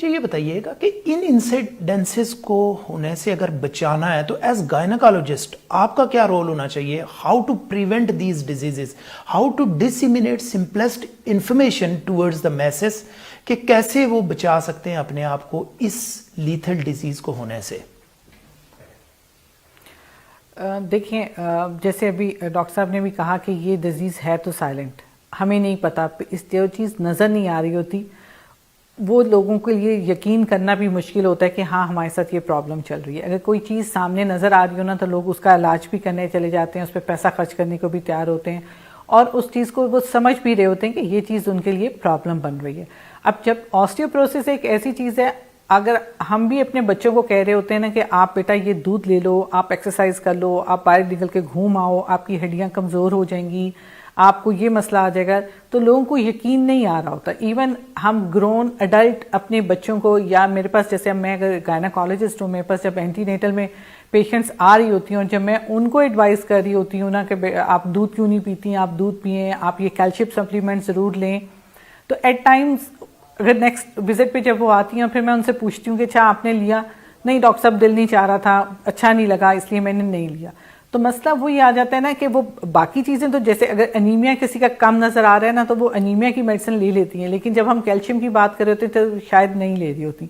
مجھے یہ بتائیے گا کہ ان انسیڈنسز کو ہونے سے اگر بچانا ہے تو ایز گائنیکالوجسٹ آپ کا کیا رول ہونا چاہیے؟ How to prevent these diseases, how to disseminate simplest information towards the masses, کہ کیسے وہ بچا سکتے ہیں اپنے آپ کو اس لیتھل ڈیزیز کو ہونے سے؟ دیکھیں، جیسے ابھی ڈاکٹر صاحب نے بھی کہا کہ یہ ڈیزیز ہے تو سائلنٹ، ہمیں نہیں پتا، اس جو چیز نظر نہیں آ رہی ہوتی وہ لوگوں کے لیے یقین کرنا بھی مشکل ہوتا ہے کہ ہاں ہمارے ساتھ یہ پرابلم چل رہی ہے۔ اگر کوئی چیز سامنے نظر آ رہی ہو نا تو لوگ اس کا علاج بھی کرنے چلے جاتے ہیں، اس پہ پیسہ خرچ کرنے کو بھی تیار ہوتے ہیں، اور اس چیز کو وہ سمجھ بھی رہے ہوتے ہیں کہ یہ چیز ان کے لیے پرابلم بن رہی ہے۔ اب جب آسٹیوپروسس ایک ایسی چیز ہے، اگر ہم بھی اپنے بچوں کو کہہ رہے ہوتے ہیں نا کہ آپ بیٹا یہ دودھ لے لو، آپ ایکسرسائز کر لو، آپ باہر نکل کے گھوم آؤ، آپ کی ہڈیاں کمزور ہو جائیں گی، آپ کو یہ مسئلہ آ جائے گا، تو لوگوں کو یقین نہیں آ رہا ہوتا۔ ایون ہم گرون اڈلٹ اپنے بچوں کو، یا میرے پاس جیسے میں اگر گائنیکالوجسٹ ہوں، میرے پاس جب اینٹی نیٹل میں پیشنٹس آ رہی ہوتی ہیں اور جب میں ان کو ایڈوائز کر رہی ہوتی ہوں نا کہ آپ دودھ کیوں نہیں پیتی ہیں، آپ دودھ پئیں، آپ یہ کیلشیم سپلیمنٹ ضرور لیں، تو ایٹ ٹائمز اگر نیکسٹ وزٹ پہ جب وہ آتی ہیں پھر میں ان سے پوچھتی ہوں کہ اچھا آپ نے لیا؟ نہیں ڈاکٹر صاحب دل نہیں چاہ رہا تھا، اچھا نہیں لگا اس لیے میں نے نہیں لیا۔ تو مسئلہ وہی آ جاتا ہے نا کہ وہ باقی چیزیں تو جیسے اگر انیمیا کسی کا کم نظر آ رہا ہے نا تو وہ انیمیا کی میڈیسن لے لیتی ہیں، لیکن جب ہم کیلشیم کی بات کر رہے ہوتے ہیں تو شاید نہیں لے رہی ہوتی۔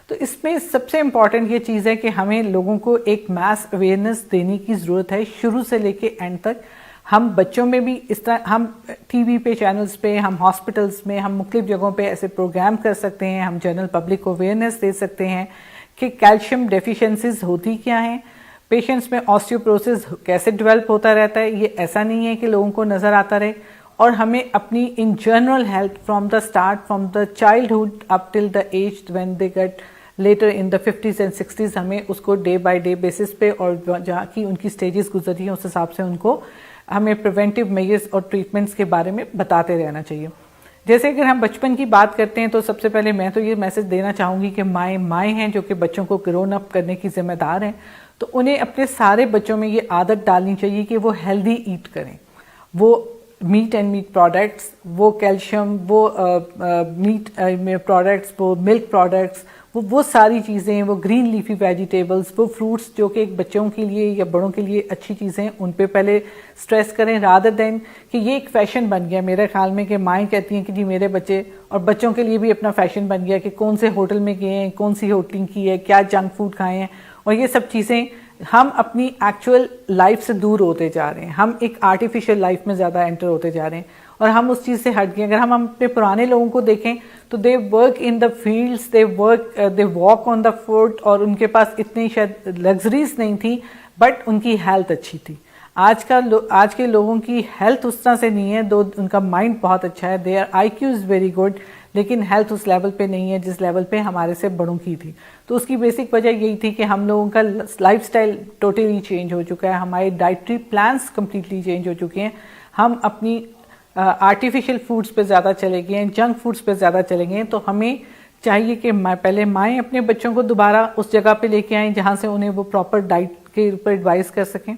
تو اس میں سب سے امپورٹنٹ یہ چیز ہے کہ ہمیں لوگوں کو ایک میس اویئرنیس دینے کی ضرورت ہے، شروع سے لے کے اینڈ تک۔ ہم بچوں میں بھی اس طرح، ہم ٹی وی پہ چینلز پہ، ہم ہاسپٹلز میں، ہم مختلف جگہوں پہ ایسے پروگرام کر سکتے ہیں، ہم جنرل پبلک کو اویئرنیس دے سکتے ہیں کہ کیلشیم ڈیفیشنسیز ہوتی کیا ہیں، پیشنٹس میں آسٹیوپروسس کیسے ڈیولپ ہوتا رہتا ہے، یہ ایسا نہیں ہے کہ لوگوں کو نظر آتا رہے، اور ہمیں اپنی in general health from the start, from the childhood up till the age when they get later in the 50s and 60s، ہمیں اس کو ڈے بائی ڈے بیسس پہ اور جہاں کی ان کی سٹیجز گزری ہیں اس حساب سے ان کو ہمیں پریونٹیو میجرز اور ٹریٹمنٹس کے بارے میں بتاتے رہنا چاہیے۔ جیسے اگر ہم بچپن کی بات کرتے ہیں تو سب سے پہلے میں تو یہ میسج دینا چاہوں گی کہ مائیں ہیں جو کہ بچوں کو گرون اپ کرنے کی ذمہ دار ہیں، تو انہیں اپنے سارے بچوں میں یہ عادت ڈالنی چاہیے کہ وہ ہیلدی ایٹ کریں، وہ میٹ اینڈ میٹ پروڈکٹس، وہ کیلشیم، وہ میٹ پروڈکٹس، وہ ملک پروڈکٹس، وہ ساری چیزیں، وہ گرین لیفی ویجیٹیبلز، وہ فروٹس جو کہ ایک بچوں کے لیے یا بڑوں کے لیے اچھی چیزیں، ان پہ پہلے سٹریس کریں، رادر دین کہ یہ ایک فیشن بن گیا میرے خیال میں کہ مائیں کہتی ہیں کہ جی میرے بچے، اور بچوں کے لیے بھی اپنا فیشن بن گیا کہ کون سے ہوٹل میں گئے ہیں، کون سی ہوٹلنگ کی ہے، کیا جنک فوڈ کھائے ہیں، اور یہ سب چیزیں ہم اپنی ایکچوئل لائف سے دور ہوتے جا رہے ہیں، ہم ایک آرٹیفیشل لائف میں زیادہ انٹر ہوتے جا رہے ہیں، اور ہم اس چیز سے ہٹ گئے۔ اگر ہم اپنے پرانے لوگوں کو دیکھیں تو they work in the fields, they walk on the foot, اور ان کے پاس اتنی شاید لگژریز نہیں تھی، بٹ ان کی ہیلتھ اچھی تھی۔ آج کے لوگوں کی ہیلتھ اس طرح سے نہیں ہے، دو ان کا مائنڈ بہت اچھا ہے، they are IQ is very good, لیکن ہیلتھ اس لیول پہ نہیں ہے جس لیول پہ ہمارے سے بڑوں کی تھی۔ تو اس کی بیسک وجہ یہی تھی کہ ہم لوگوں کا لائف سٹائل ٹوٹلی چینج ہو چکا ہے، ہمارے ڈائٹری پلانس کمپلیٹلی چینج ہو چکے ہیں، ہم اپنی آرٹیفیشل فوڈز پہ زیادہ چلے گئے ہیں، جنک فوڈز پہ زیادہ چلے گئے ہیں۔ تو ہمیں چاہیے کہ پہلے مائیں اپنے بچوں کو دوبارہ اس جگہ پہ لے کے آئیں جہاں سے انہیں وہ پراپر ڈائٹ کے اوپر ایڈوائز کر سکیں،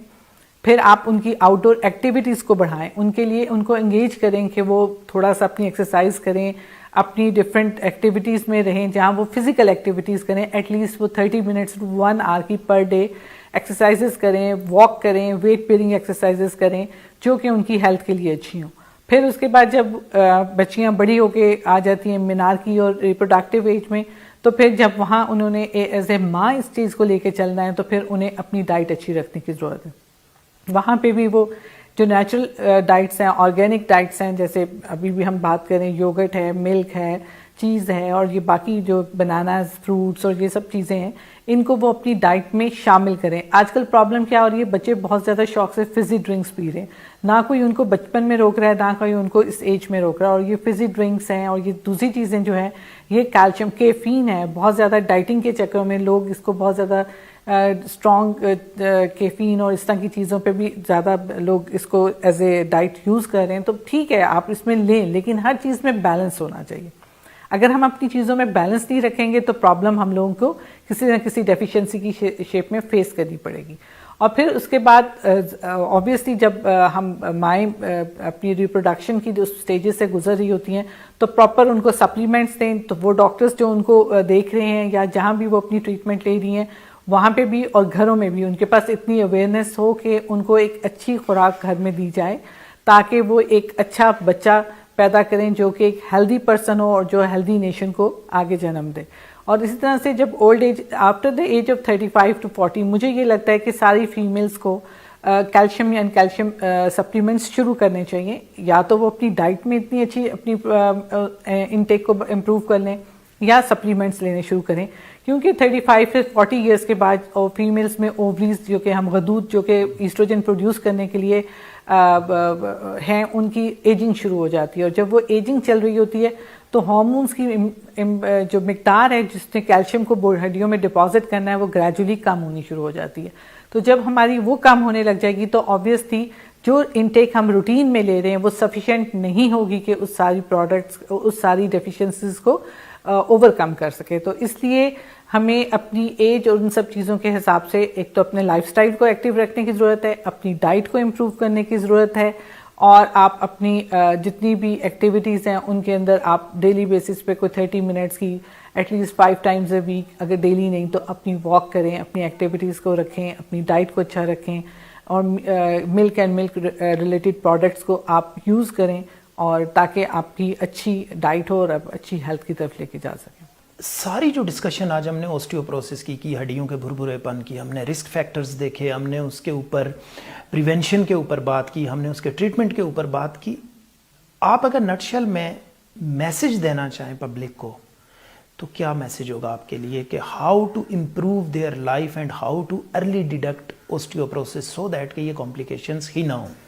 پھر آپ ان کی آؤٹ ڈور ایکٹیویٹیز کو بڑھائیں، ان کے لیے ان کو انگیج کریں کہ وہ تھوڑا سا اپنی ایکسرسائز کریں، اپنی ڈفرینٹ ایکٹیویٹیز میں رہیں جہاں وہ فزیکل ایکٹیویٹیز کریں، ایٹ لیسٹ وہ 30 منٹس 1 آور کی پر ڈے ایکسرسائزز کریں، واک کریں، ویٹ بیئرنگ ایکسرسائزز کریں جو کہ ان کی ہیلتھ کے لیے اچھی ہوں۔ پھر اس کے بعد جب بچیاں بڑی ہو کے آ جاتی ہیں مینار کی اور ریپروڈکٹیو ایج میں، تو پھر جب وہاں انہوں نے ایز اے ماں اس چیز کو لے کے چلنا ہے تو پھر انہیں اپنی ڈائٹ اچھی رکھنے کی ضرورت ہے۔ وہاں پہ بھی وہ جو نیچرل ڈائٹس ہیں، آرگینک ڈائٹس ہیں، جیسے ابھی بھی ہم بات کریں یوگرٹ ہے، ملک ہے، چیز ہے، اور یہ باقی جو بناناز، فروٹس اور یہ سب چیزیں ہیں، ان کو وہ اپنی ڈائٹ میں شامل کریں۔ آج کل پرابلم کیا ہو رہی ہے، بچے بہت زیادہ شوق سے فزی ڈرنکس پی رہے ہیں، نہ کوئی ان کو بچپن میں روک رہا ہے، نہ کوئی ان کو اس ایج میں روک رہا ہے، اور یہ فزی ڈرنکس ہیں اور یہ دوسری چیزیں جو ہیں، یہ کیلشیم، کیفین ہے، بہت زیادہ ڈائٹنگ کے چکر میں لوگ اس کو بہت زیادہ اسٹرانگ کیفین اور اس طرح کی چیزوں پہ بھی زیادہ لوگ اس کو ایز اے ڈائٹ یوز کر رہے ہیں۔ تو ٹھیک ہے آپ اس میں لیں، لیکن ہر چیز میں بیلنس ہونا چاہیے۔ اگر ہم اپنی چیزوں میں بیلنس نہیں رکھیں گے تو پرابلم ہم لوگوں کو کسی نہ کسی ڈیفیشنسی کی شیپ میں فیس کرنی پڑے گی۔ اور پھر اس کے بعد آبویسلی جب ہم مائیں اپنی ریپروڈکشن کی جو سٹیجز سے گزر رہی ہوتی ہیں تو پراپر ان کو سپلیمنٹس دیں. تو وہ ڈاکٹرز جو ان کو دیکھ رہے ہیں یا جہاں بھی وہ اپنی ٹریٹمنٹ لے رہی ہیں وہاں پہ بھی اور گھروں میں بھی ان کے پاس اتنی اویئرنیس ہو کہ ان کو ایک اچھی خوراک گھر میں دی جائے تاکہ وہ ایک اچھا بچہ پیدا کریں جو کہ ایک ہیلدی پرسن ہو اور جو ہیلدی نیشن کو آگے جنم دے. اور اسی طرح سے جب old age after the age of 35 to 40 مجھے یہ لگتا ہے کہ ساری فیمیلز کو کیلشیم یا کیلشیم سپلیمنٹس شروع کرنے چاہیے. یا تو وہ اپنی ڈائٹ میں اتنی اچھی اپنی انٹیک کو امپروو کر لیں یا سپلیمنٹس لینے شروع کریں, کیونکہ 35 سے 40 ایئرس کے بعد فیمیلز میں اووریز جو کہ ہم غدود جو کہ ایسٹروجن پروڈیوس کرنے کے لیے ہیں ان کی ایجنگ شروع ہو جاتی ہے. اور جب وہ ایجنگ چل رہی ہوتی ہے تو ہارمونس کی جو مقدار ہے جس نے کیلشیم کو ہڈیوں میں ڈپازٹ کرنا ہے وہ گریجولی کم ہونی شروع ہو جاتی ہے. تو جب ہماری وہ کم ہونے لگ جائے گی تو آبویسلی جو انٹیک ہم روٹین میں لے رہے ہیں وہ سفیشینٹ نہیں ہوگی کہ اس ساری پروڈکٹس اس ساری ڈیفیشنسیز کو اوور کم کر سکے. تو اس لیے ہمیں اپنی ایج اور ان سب چیزوں کے حساب سے ایک تو اپنے لائف سٹائل کو ایکٹیو رکھنے کی ضرورت ہے, اپنی ڈائٹ کو امپروو کرنے کی ضرورت ہے, اور آپ اپنی جتنی بھی ایکٹیویٹیز ہیں ان کے اندر آپ ڈیلی بیسس پہ کوئی 30 منٹس کی at least 5 times a week, اگر ڈیلی نہیں تو اپنی واک کریں, اپنی ایکٹیویٹیز کو رکھیں, اپنی ڈائٹ کو اچھا رکھیں, اور ملک اینڈ ملک ریلیٹڈ پروڈکٹس کو آپ یوز کریں, اور تاکہ آپ کی اچھی ڈائٹ ہو اور آپ اچھی ہیلتھ کی طرف لے کے جا سکیں. ساری جو ڈسکشن آج ہم نے اوسٹیوپروسس کی ہڈیوں کے بھربھرے پن کی, ہم نے رسک فیکٹرز دیکھے, ہم نے اس کے اوپر پریونشن کے اوپر بات کی, ہم نے اس کے ٹریٹمنٹ کے اوپر بات کی. آپ اگر نٹ شل میں میسج دینا چاہیں پبلک کو تو کیا میسج ہوگا آپ کے لیے کہ how to improve their life and how to early detect osteoporosis so that کہ یہ کمپلیکیشنز ہی نہ ہوں؟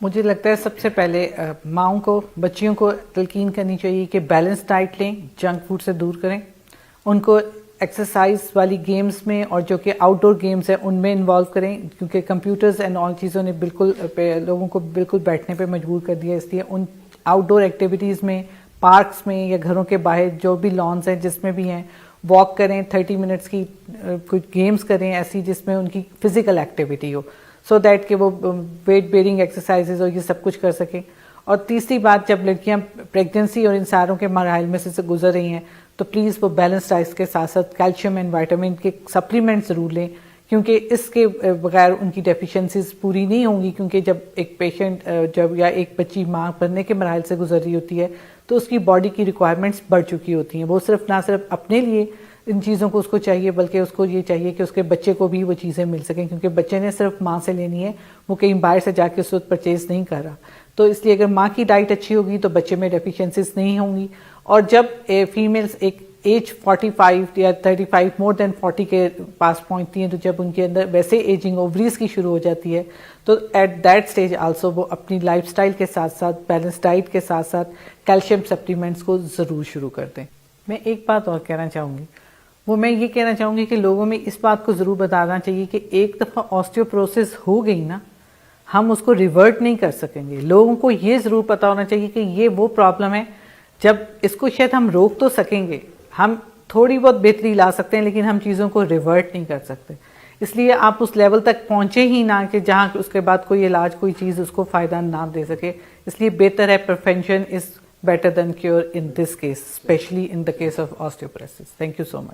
مجھے لگتا ہے سب سے پہلے ماؤں کو بچیوں کو تلقین کرنی چاہیے کہ بیلنس ڈائٹ لیں, جنک فوڈ سے دور کریں, ان کو ایکسرسائز والی گیمز میں اور جو کہ آؤٹ ڈور گیمز ہیں ان میں انوالو کریں, کیونکہ کمپیوٹرز اینڈ آل چیزوں نے بالکل لوگوں کو بالکل بیٹھنے پہ مجبور کر دیا. اس لیے ان آؤٹ ڈور ایکٹیویٹیز میں پارکس میں یا گھروں کے باہر جو بھی لانس ہیں جس میں بھی ہیں واک کریں, 30 منٹس کی کچھ گیمز کریں ایسی جس میں ان کی physical activity who, so that کہ وہ ویٹ بیئرنگ ایکسرسائزز اور یہ سب کچھ کر سکیں. اور تیسری بات, جب لڑکیاں پریگننسی اور ان ساروں کے مراحل میں سے گزر رہی ہیں تو پلیز وہ بیلنس ڈائٹ کے ساتھ ساتھ کیلشیم اینڈ وائٹامن کے سپلیمنٹ ضرور لیں, کیونکہ اس کے بغیر ان کی ڈیفیشنسیز پوری نہیں ہوں گی. کیونکہ جب ایک پیشنٹ جب یا ایک بچی ماں بننے کے مراحل سے گزر رہی ہوتی ہے تو اس کی باڈی کی ریکوائرمنٹس بڑھ چکی ہوتی ہیں. وہ نہ صرف اپنے لیے ان چیزوں کو اس کو چاہیے بلکہ اس کو یہ چاہیے کہ اس کے بچے کو بھی وہ چیزیں مل سکیں, کیونکہ بچے نے صرف ماں سے لینی ہے, وہ کہیں باہر سے جا کے اس وقت پرچیز نہیں کر رہا. تو اس لیے اگر ماں کی ڈائٹ اچھی ہوگی تو بچے میں ڈیفیشنسیز نہیں ہوں گی. اور جب فیمیلز ایک ایج 45 یا 35 مور دین 40 کے پاس پہنچتی ہیں تو جب ان کے اندر ویسے ایجنگ اووریز کی شروع ہو جاتی ہے تو ایٹ دیٹ اسٹیج آلسو وہ اپنی لائف سٹائل کے ساتھ ساتھ بیلنس ڈائٹ کے ساتھ ساتھ کیلشیم سپلیمنٹس کو ضرور شروع کر دیں. میں ایک بات اور کہنا چاہوں گی, وہ میں یہ کہنا چاہوں گی کہ لوگوں میں اس بات کو ضرور بتانا چاہیے کہ ایک دفعہ آسٹیوپروسس ہو گئی نا, ہم اس کو ریورٹ نہیں کر سکیں گے. لوگوں کو یہ ضرور پتا ہونا چاہیے کہ یہ وہ پرابلم ہے جب اس کو شاید ہم روک تو سکیں گے, ہم تھوڑی بہت بہتری لا سکتے ہیں, لیکن ہم چیزوں کو ریورٹ نہیں کر سکتے. اس لیے آپ اس لیول تک پہنچے ہی نہ کہ جہاں اس کے بعد کوئی علاج کوئی چیز اس کو فائدہ نہ دے سکے. اس لیے بہتر ہے prevention is better than cure in this case, especially in the case of osteoporosis. Thank you so much.